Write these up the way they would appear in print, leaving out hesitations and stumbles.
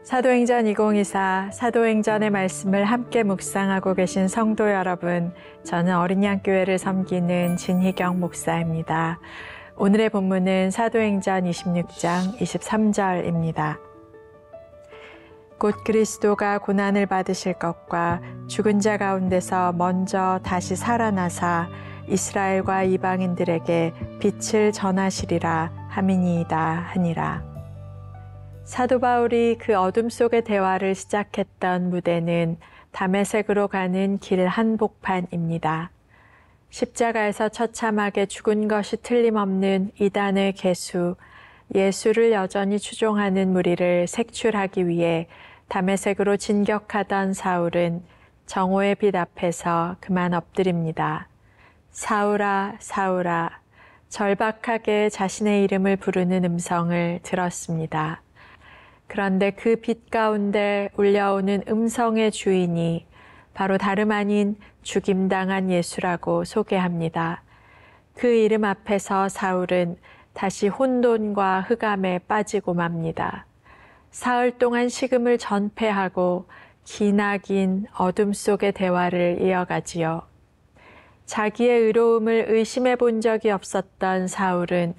사도행전 2024 사도행전의 말씀을 함께 묵상하고 계신 성도 여러분, 저는 어린양교회를 섬기는 진희경 목사입니다. 오늘의 본문은 사도행전 26장 23절입니다. 곧 그리스도가 고난을 받으실 것과 죽은 자 가운데서 먼저 다시 살아나사 이스라엘과 이방인들에게 빛을 전하시리라 함이니이다 하니라. 사도 바울이 그 어둠 속의 대화를 시작했던 무대는 다메섹으로 가는 길 한복판입니다. 십자가에서 처참하게 죽은 것이 틀림없는 이단의 괴수, 예수를 여전히 추종하는 무리를 색출하기 위해 다메섹으로 진격하던 사울은 정오의 빛 앞에서 그만 엎드립니다. 사울아, 사울아, 절박하게 자신의 이름을 부르는 음성을 들었습니다. 그런데 그 빛 가운데 울려오는 음성의 주인이 바로 다름 아닌 죽임당한 예수라고 소개합니다. 그 이름 앞에서 사울은 다시 혼돈과 흑암에 빠지고 맙니다. 사흘 동안 식음을 전폐하고 기나긴 어둠 속의 대화를 이어가지요. 자기의 의로움을 의심해 본 적이 없었던 사울은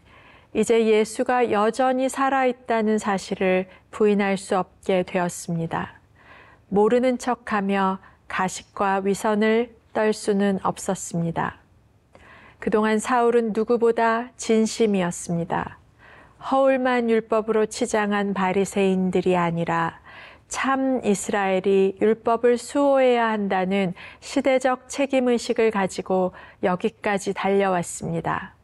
이제 예수가 여전히 살아있다는 사실을 부인할 수 없게 되었습니다. 모르는 척하며 가식과 위선을 떨 수는 없었습니다. 그동안 사울은 누구보다 진심이었습니다. 허울만 율법으로 치장한 바리새인들이 아니라 참 이스라엘이 율법을 수호해야 한다는 시대적 책임의식을 가지고 여기까지 달려왔습니다.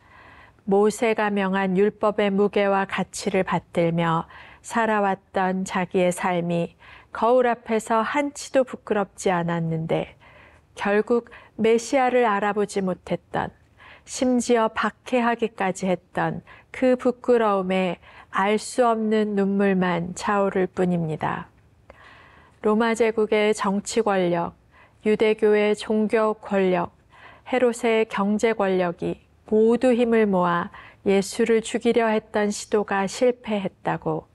모세가 명한 율법의 무게와 가치를 받들며 살아왔던 자기의 삶이 거울 앞에서 한치도 부끄럽지 않았는데 결국 메시아를 알아보지 못했던, 심지어 박해하기까지 했던 그 부끄러움에 알 수 없는 눈물만 차오를 뿐입니다. 로마 제국의 정치 권력, 유대교의 종교 권력, 헤롯의 경제 권력이 모두 힘을 모아 예수를 죽이려 했던 시도가 실패했다고,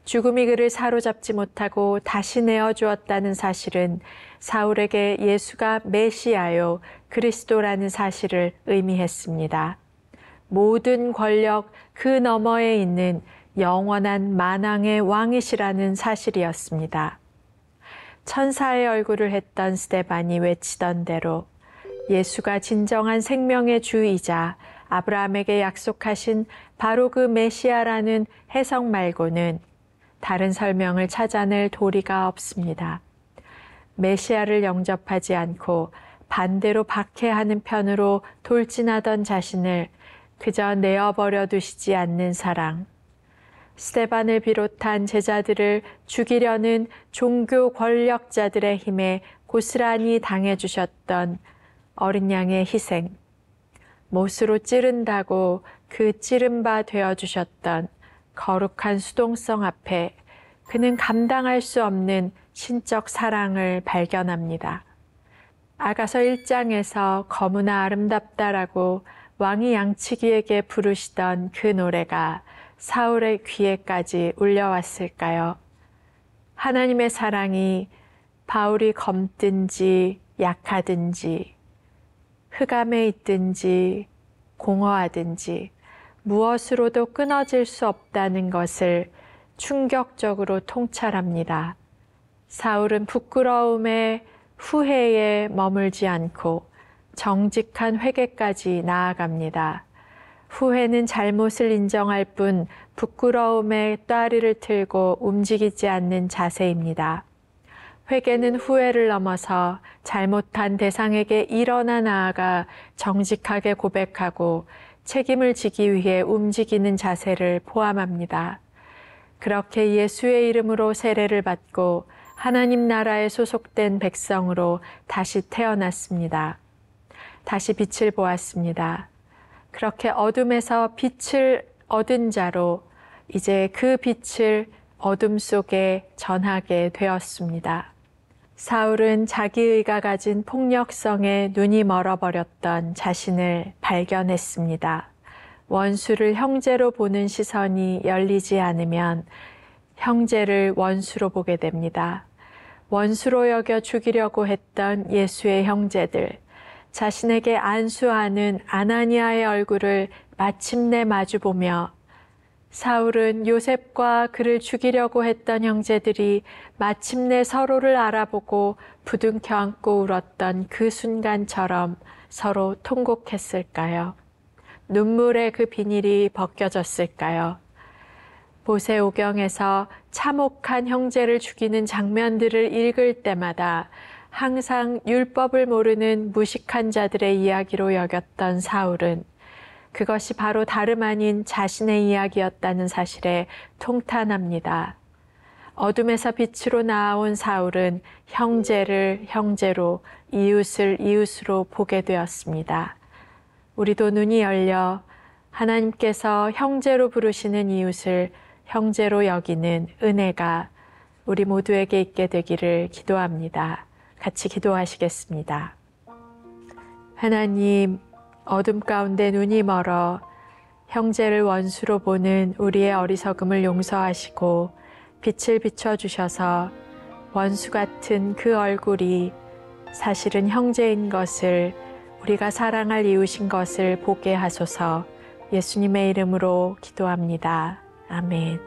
죽음이 그를 사로잡지 못하고 다시 내어주었다는 사실은 사울에게 예수가 메시아요 그리스도라는 사실을 의미했습니다. 모든 권력 그 너머에 있는 영원한 만왕의 왕이시라는 사실이었습니다. 천사의 얼굴을 했던 스데반이 외치던 대로 예수가 진정한 생명의 주이자 아브라함에게 약속하신 바로 그 메시아라는 해석 말고는 다른 설명을 찾아낼 도리가 없습니다. 메시아를 영접하지 않고 반대로 박해하는 편으로 돌진하던 자신을 그저 내어버려 두시지 않는 사랑, 스데반을 비롯한 제자들을 죽이려는 종교 권력자들의 힘에 고스란히 당해주셨던 어린 양의 희생, 못으로 찌른다고 그 찌른바 되어주셨던 거룩한 수동성 앞에 그는 감당할 수 없는 신적 사랑을 발견합니다. 아가서 1장에서 거무나 아름답다라고 왕이 양치기에게 부르시던 그 노래가 사울의 귀에까지 울려왔을까요? 하나님의 사랑이 바울이 검든지 약하든지 흑암에 있든지 공허하든지 무엇으로도 끊어질 수 없다는 것을 충격적으로 통찰합니다. 사울은 부끄러움에 후회에 머물지 않고 정직한 회개까지 나아갑니다. 후회는 잘못을 인정할 뿐 부끄러움에 따리를 틀고 움직이지 않는 자세입니다. 회개는 후회를 넘어서 잘못한 대상에게 일어나 나아가 정직하게 고백하고 책임을 지기 위해 움직이는 자세를 포함합니다. 그렇게 예수의 이름으로 세례를 받고 하나님 나라에 소속된 백성으로 다시 태어났습니다. 다시 빛을 보았습니다. 그렇게 어둠에서 빛을 얻은 자로 이제 그 빛을 어둠 속에 전하게 되었습니다. 사울은 자기의가 가진 폭력성에 눈이 멀어버렸던 자신을 발견했습니다. 원수를 형제로 보는 시선이 열리지 않으면 형제를 원수로 보게 됩니다. 원수로 여겨 죽이려고 했던 예수의 형제들, 자신에게 안수하는 아나니아의 얼굴을 마침내 마주보며 사울은 요셉과 그를 죽이려고 했던 형제들이 마침내 서로를 알아보고 부둥켜 안고 울었던 그 순간처럼 서로 통곡했을까요? 눈물의 그 비닐이 벗겨졌을까요? 모세오경에서 참혹한 형제를 죽이는 장면들을 읽을 때마다 항상 율법을 모르는 무식한 자들의 이야기로 여겼던 사울은 그것이 바로 다름 아닌 자신의 이야기였다는 사실에 통탄합니다. 어둠에서 빛으로 나아온 사울은 형제를 형제로, 이웃을 이웃으로 보게 되었습니다. 우리도 눈이 열려 하나님께서 형제로 부르시는 이웃을 형제로 여기는 은혜가 우리 모두에게 있게 되기를 기도합니다. 같이 기도하시겠습니다. 하나님, 어둠 가운데 눈이 멀어 형제를 원수로 보는 우리의 어리석음을 용서하시고 빛을 비춰주셔서 원수 같은 그 얼굴이 사실은 형제인 것을, 우리가 사랑할 이웃인 것을 보게 하소서. 예수님의 이름으로 기도합니다. 아멘.